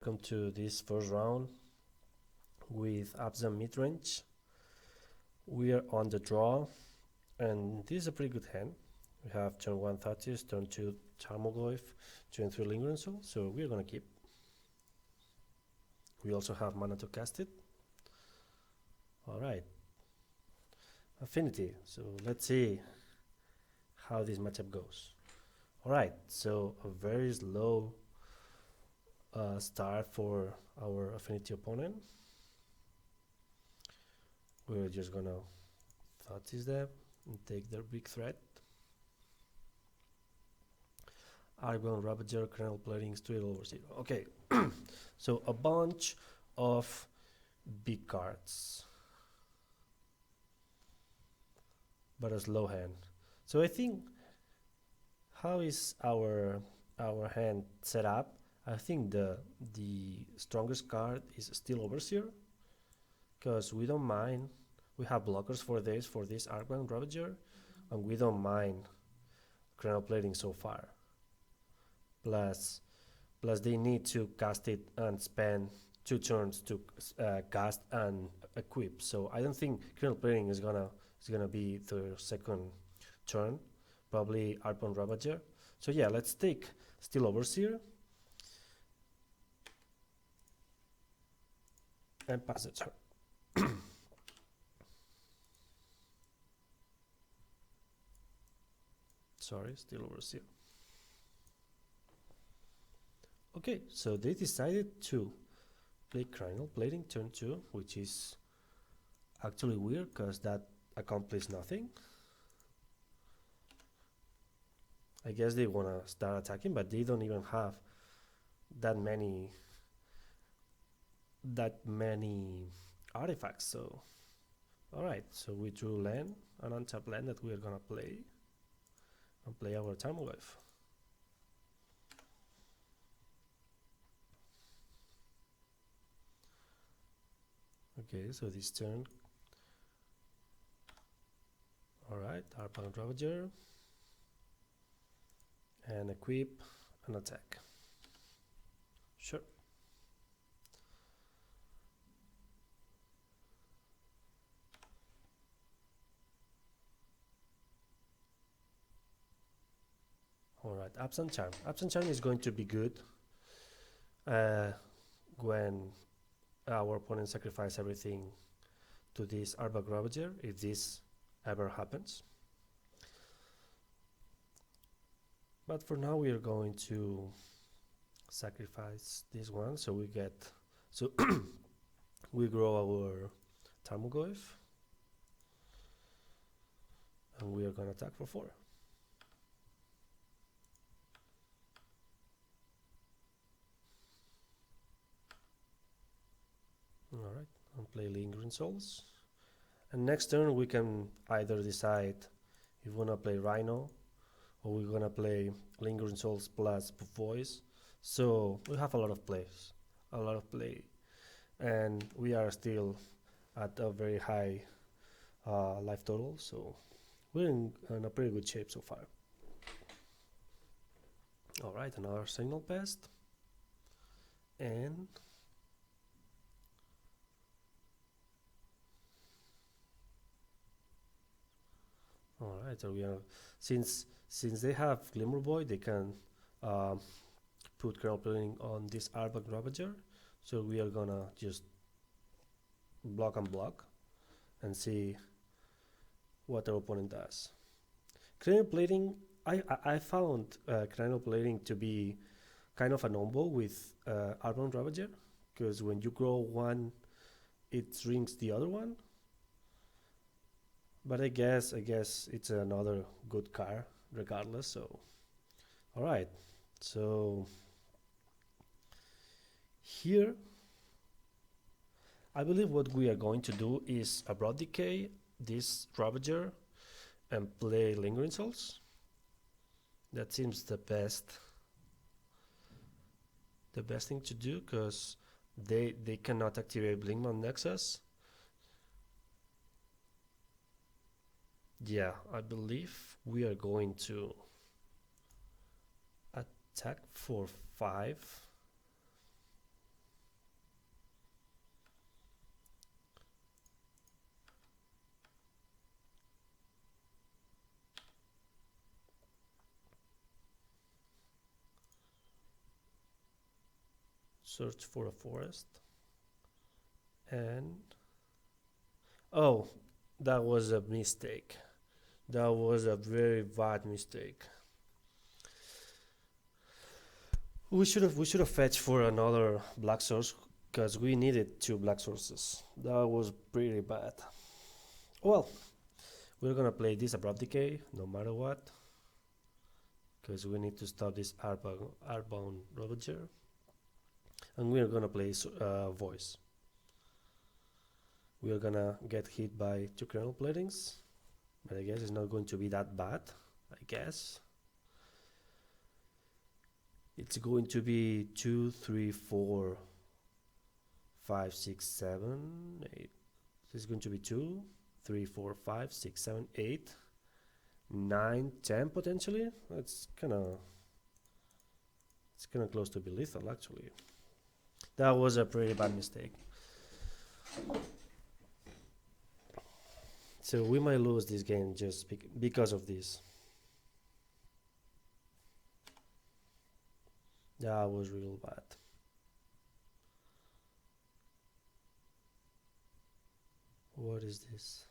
Welcome to this first round with Abzan Midrange. We are on the draw, and this is a pretty good hand. We have turn 1 Thatis, turn 2 Tarmogoyf, turn 3 Lingering Soul, so we're gonna keep. We also have mana to cast it. Alright. Affinity, so let's see how this matchup goes. Alright, so a very slow start for our Affinity opponent. We're just gonna Thatis them and take their big threat. Argon, Ravager, Kernel Plating, straight over 0. Okay, so a bunch of big cards, but a slow hand. So I think, how is our hand set up? I think the strongest card is still Overseer, because we don't mind. We have blockers for this Argon Ravager, and we don't mind Kernel Plating so far. Plus they need to cast it and spend 2 turns to cast and equip. So I don't think Kernel Plating is gonna be the second turn. Probably Argon Ravager. So yeah, let's take Steel Overseer and pass the turn. Sorry, Steel Overseer. Okay, so they decided to play Kernel Plating turn 2, which is actually weird because that accomplished nothing. I guess they wanna start attacking, but they don't even have that many artifacts. So alright, so we drew land, an untapped land that we are gonna play and play our Tarmogoyf. Okay, so this turn, alright, Argon Ravager, and equip and attack. Sure. Alright, Absent Charm. Absent Charm is going to be good when our opponent sacrifices everything to this Argon Ravager, if this ever happens. But for now we are going to sacrifice this one, so we get, so we grow our Tarmogoyf, and we are gonna attack for 4. Alright, and play Lingering Souls. And next turn we can either decide if we wanna play Rhino or we're gonna play Lingering Souls plus Voice. So we have a lot of play, and we are still at a very high life total, so we're in a pretty good shape so far. Alright, another Signal Pest, and alright, so we are, since they have Glimmer Boy, they can put Kernel Plating on this Argon Ravager, so we are gonna just block and see what our opponent does. Kernel Plating, I found Kernel Plating to be kind of a combo with Argon Ravager, because when you grow one, it rings the other one. But I guess it's another good card regardless. So alright, so here I believe what we are going to do is Abrupt Decay this Ravager and play Lingering Souls. That seems the best thing to do, because they cannot activate Blinkman Nexus. Yeah, I believe we are going to attack for 5 search for a forest. And oh, that was a mistake. That was a very bad mistake. We should have fetched for another black source because we needed two black sources. That was pretty bad. Well, we're gonna play this abrupt decay no matter what because we need to stop this Arbound Ravager, and we're gonna play voice. We are gonna get hit by two kernel platings, but I guess it's not going to be that bad. I guess it's going to be 2, 3, 4, 5, 6, 7, 8. It's going to be 2, 3, 4, 5, 6, 7, 8, 9, 10 potentially. It's kind of close to be lethal actually. That was a pretty bad mistake. So we might lose this game just because of this. That was real bad. What is this?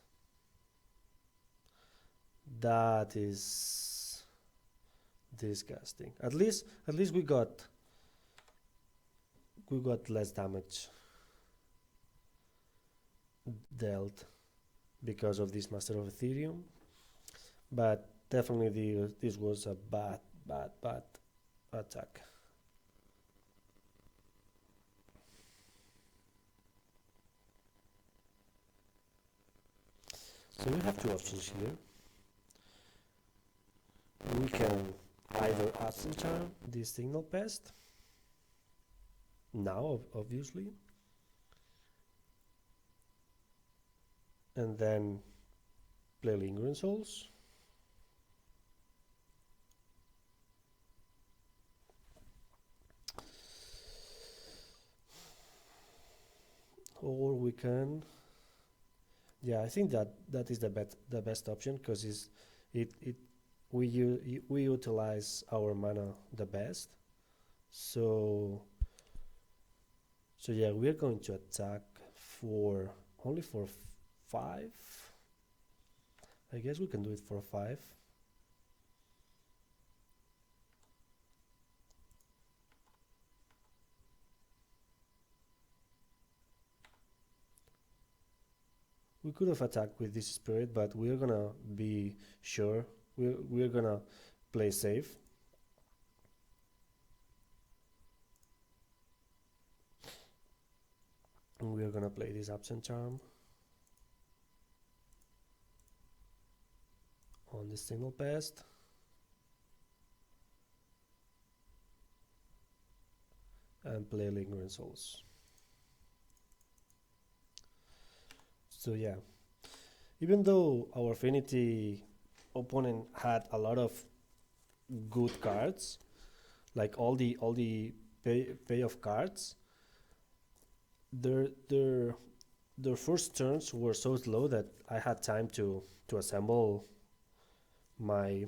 That is disgusting. At least we got less damage dealt because of this Master of Ethereum, but definitely this was a bad attack. So we have two options here. We can either Abzan Charm this Signal Pest now, obviously, and then play Lingering Souls, or we can, yeah, I think that is the best option because we utilize our mana the best. So yeah, we're going to attack for only for 5. I guess we can do it for 5. We could have attacked with this spirit, but we're gonna be sure. We're gonna play safe. And we're gonna play this Absent Charm on the Signal Pest. And play Lingering Souls. So yeah, even though our Affinity opponent had a lot of good cards, like all the payoff cards, their first turns were so slow that I had time to assemble my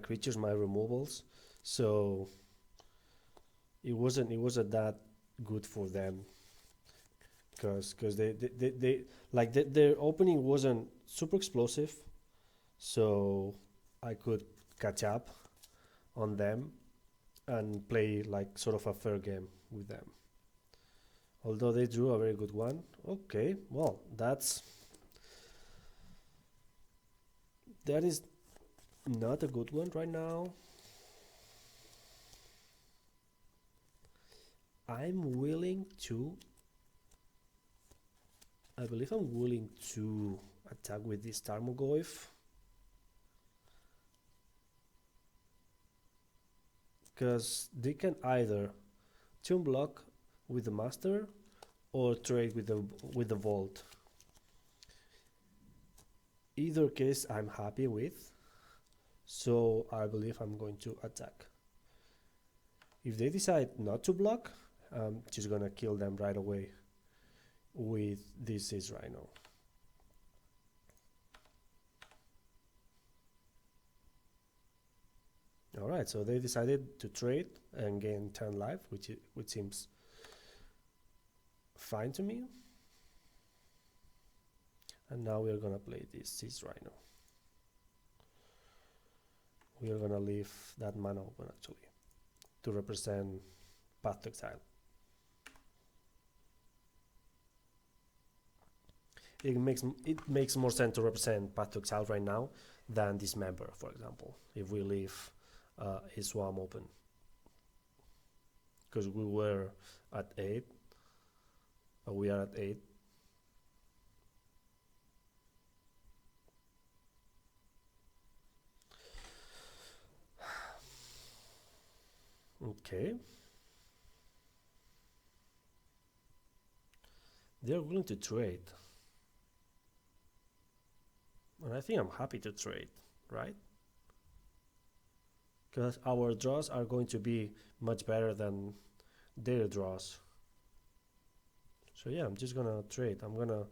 creatures, my removals. So it wasn't that good for them. Because they like their opening wasn't super explosive, so I could catch up on them and play like sort of a fair game with them. Although they drew a very good one. Okay, well, that is not a good one right now. I believe I'm willing to attack with this Tarmogoyf, because they can either tune block with the Master or trade with the Vault. Either case I'm happy with, so I believe I'm going to attack. If they decide not to block, I'm just gonna kill them right away with this Is Rhino. All right, so they decided to trade and gain 10 life, which seems fine to me. And now we're gonna play this Seas Rhino. We are gonna leave that mana open actually to represent Path to Exile. It makes more sense to represent Path to Exile right now than Dismember, for example, if we leave a Swamp open. Because we were at 8, or we are at 8. Okay. They're willing to trade. And I think I'm happy to trade, right? Because our draws are going to be much better than their draws. So yeah, I'm just gonna trade. I'm gonna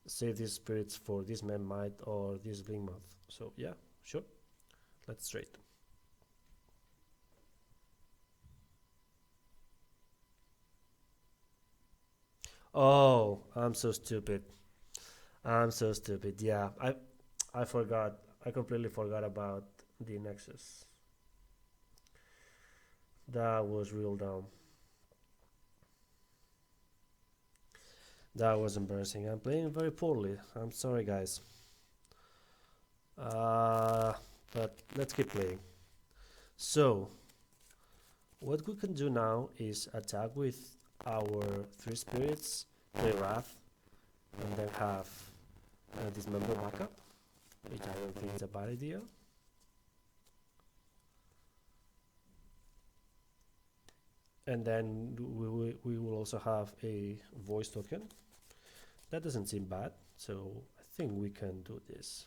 save these spirits for this Might or this Blinkmoth. So yeah, sure. Let's trade. Oh, I'm so stupid. I'm so stupid. Yeah, I forgot. I completely forgot about the Nexus. That was real dumb. That was embarrassing. I'm playing very poorly. I'm sorry, guys. Uh, but let's keep playing. So, what we can do now is attack with our 3 spirits, play Wrath, and then have Dismember backup, which I don't think is a bad idea. And then we will also have a voice token. That doesn't seem bad, so I think we can do this.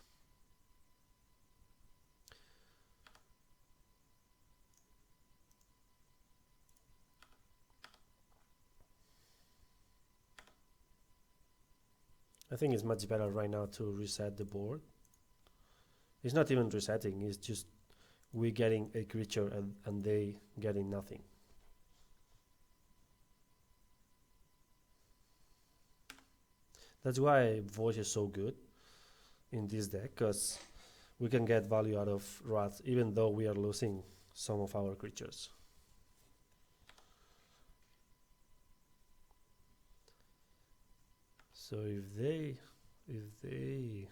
I think it's much better right now to reset the board. It's not even resetting, it's just we getting a creature and they getting nothing. That's why voice is so good in this deck, because we can get value out of Wrath even though we are losing some of our creatures. So if they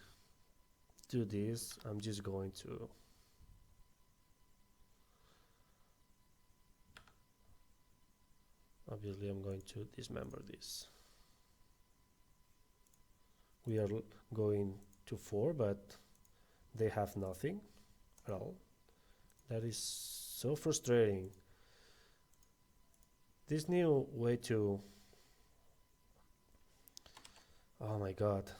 do this, I'm just going to obviously I'm going to dismember this. We are going to 4, but they have nothing at all. That is so frustrating. This new way to... Oh my god.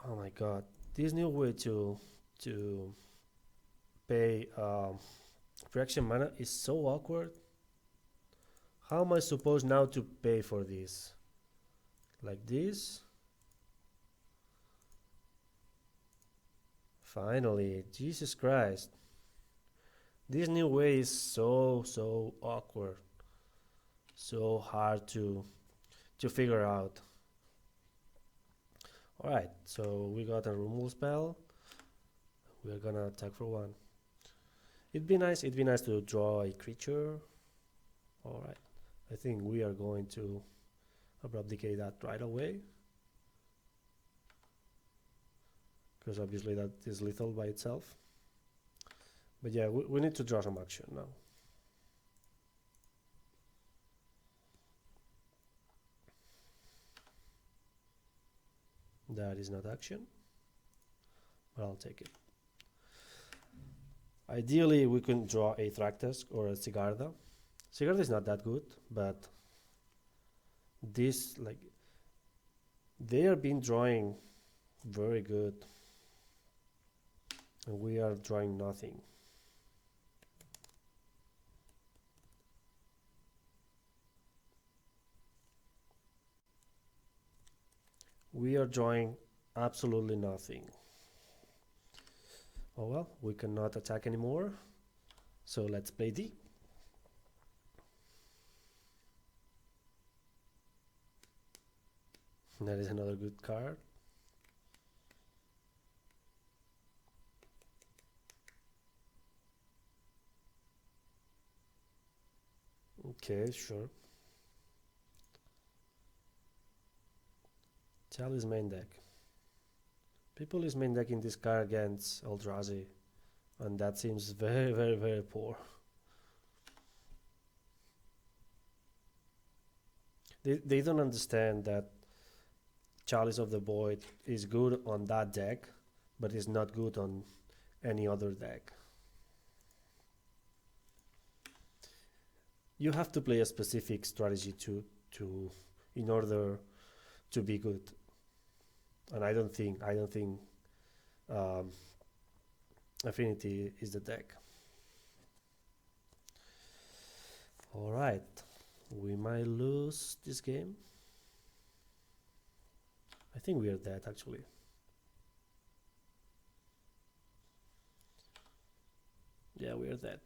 Oh my god. This new way to pay reaction mana is so awkward. How am I supposed now to pay for this? Like this? Finally, Jesus Christ. This new way is so awkward. So hard to figure out. Alright, so we got a removal spell. We're gonna attack for 1. It'd be nice to draw a creature. Alright. I think we are going to abrupt decay that right away. Because obviously that is lethal by itself. But yeah, we need to draw some action now. That is not action, but I'll take it. Ideally, we can draw a Thractus or a Sigarda. Sigarda is not that good, but this, like, they are being drawing very good, and we are drawing nothing. We are drawing Absolutely nothing. Oh well, we cannot attack anymore. So let's play D. That is another good card. Okay, sure. Charlie's main deck. People is main decking this card against Eldrazi, and that seems very, very, very poor. They don't understand that Chalice of the Void is good on that deck, but is not good on any other deck. You have to play a specific strategy to in order to be good, and I don't think um, Affinity is the deck. All right, we might lose this game. I think we are dead actually. Yeah, we are dead.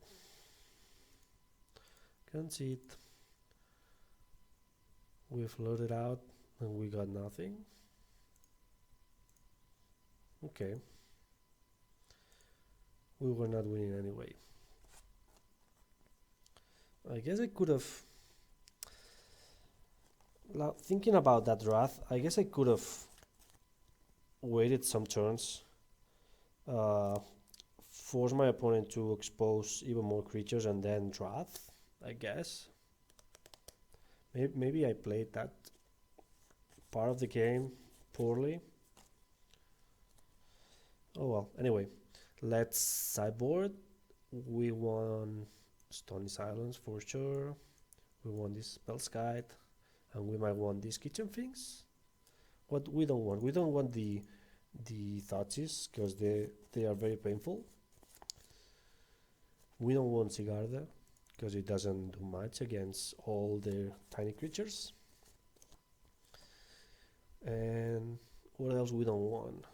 Can't see it. We floated out and we got nothing. Okay. We were not winning anyway. I guess I could have. Thinking about that wrath, I guess I could have waited some turns, uh, force my opponent to expose even more creatures and then wrath. I guess. Maybe I played that part of the game poorly. Oh well. Anyway, let's sideboard. We won Stony Silence for sure. We won this Spell's Guide, and we might want these kitchen things. What we don't want the Thoughtseize because they are very painful. We don't want Sigarda because it doesn't do much against all their tiny creatures. And what else we don't want?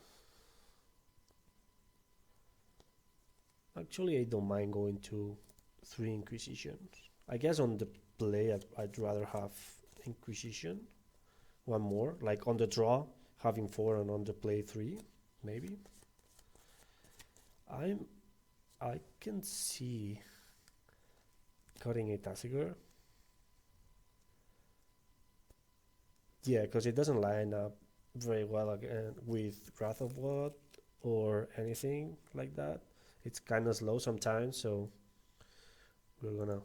Actually, I don't mind going to 3 Inquisitions. I guess on the play, I'd rather have Inquisition, one more. Like on the draw, having 4, and on the play 3, maybe. I can see cutting a Tasigur. Yeah, because it doesn't line up very well again with Wrath of Blood or anything like that. It's kind of slow sometimes, so we're gonna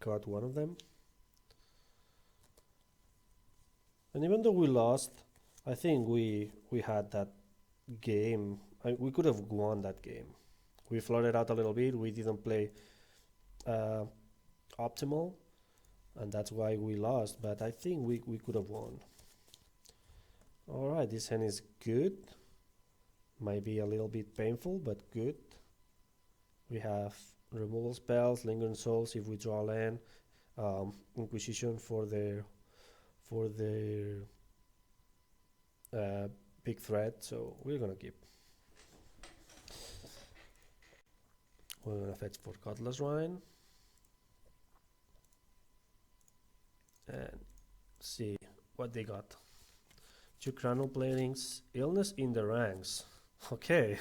cut one of them. And even though we lost, I think we had that game. We could have won that game. We floated out a little bit. We didn't play uh, optimal, and that's why we lost. But I think we could have won. All right, this hand is good. Might be a little bit painful, but good. We have removal spells, lingering souls if we draw land, Inquisition for their big threat. So we're gonna keep. We're gonna fetch for Cutlass Rhine and see what they got. 2 Chrono Planings, Illness in the Ranks. Okay,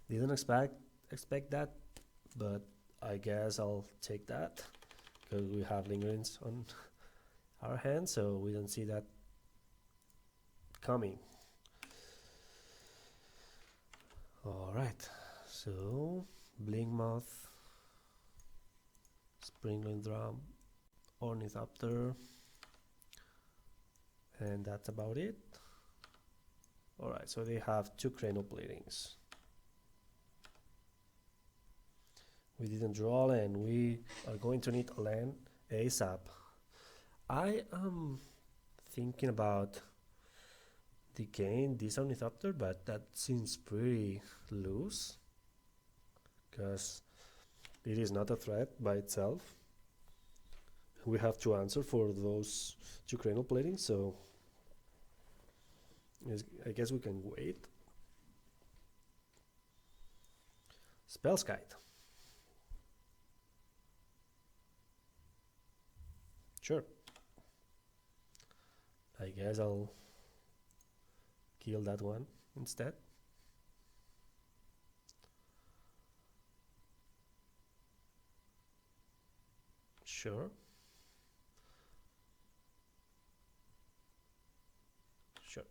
didn't expect that, but I guess I'll take that because we have lingerings on our hand, so we don't see that coming. All right, so Blinkmoth, Springling Drum, Ornithopter, and that's about it. Alright, so they have 2 Chronoplatings. We didn't draw land. We are going to need a land ASAP. I am thinking about the gain this Ornithopter, but that seems pretty loose because it is not a threat by itself. We have to answer for those 2 Chronoplatings, so I guess we can wait. Spellskite. Sure. I guess I'll kill that one instead. Sure. Sure.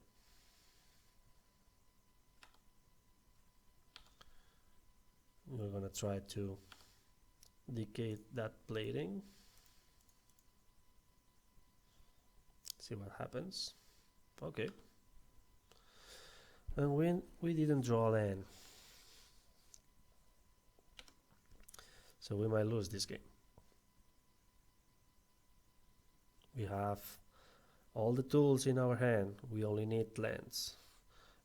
We're gonna try to decay that plating. See what happens. Okay. And when we didn't draw land, so we might lose this game. We have all the tools in our hand. We only need lands,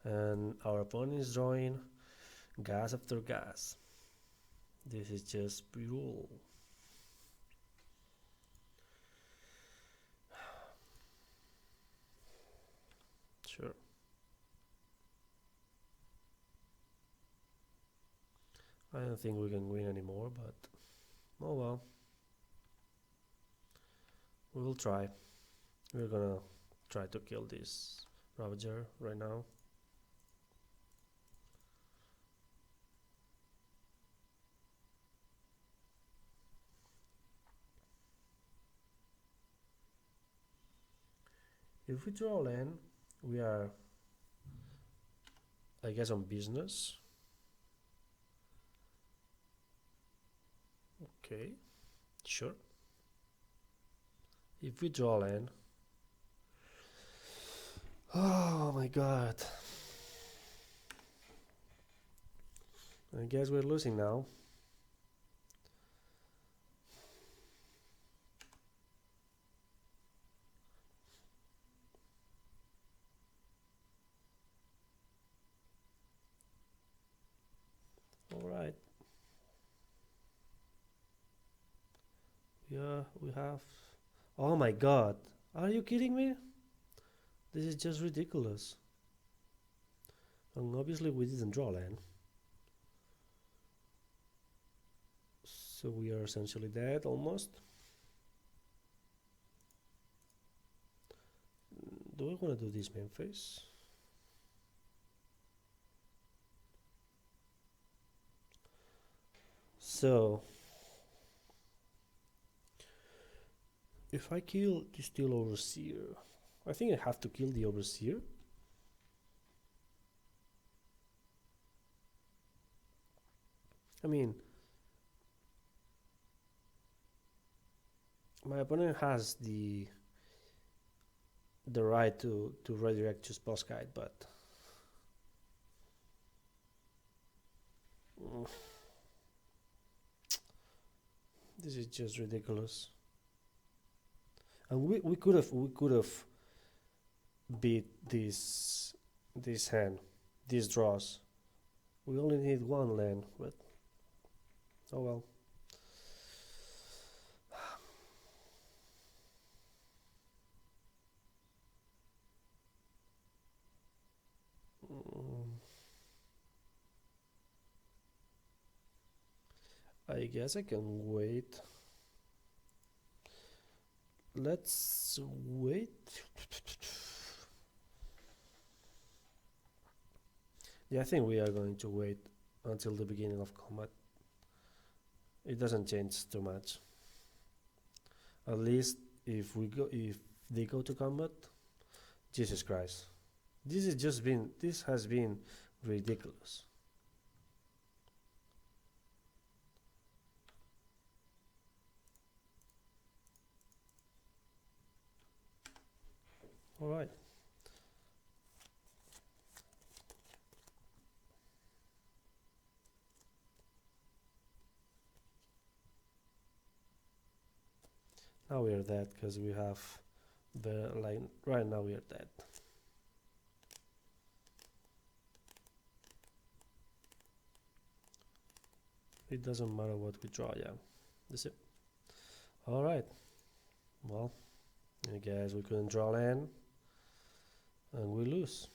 and our opponent is drawing gas after gas. This is just brutal. Sure. I don't think we can win anymore, but oh well. We will try. We're gonna try to kill this Ravager right now. If we draw land, we are, I guess, on business. Okay, sure. If we draw land, oh my god, I guess we're losing now. Alright. Yeah, we have. Oh my god, are you kidding me? This is just ridiculous. And obviously we didn't draw land. So we are essentially dead almost. Do we want to do this main phase? So if I kill the Steel Overseer, I think I have to kill the Overseer. I mean, my opponent has the right to redirect to Spellskite, but this is just ridiculous. And we could have beat this hand, these draws. We only need one land, but oh well. I guess I can wait. Let's wait. Yeah, I think we are going to wait until the beginning of combat. It doesn't change too much. At least if they go to combat, Jesus Christ. This has been ridiculous. All right. Now we are dead because we have the line. Right now we are dead. It doesn't matter what we draw, yeah. That's it. Alright. Well, I guess we couldn't draw land and we lose.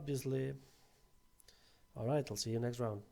obviously. All right, I'll see you next round.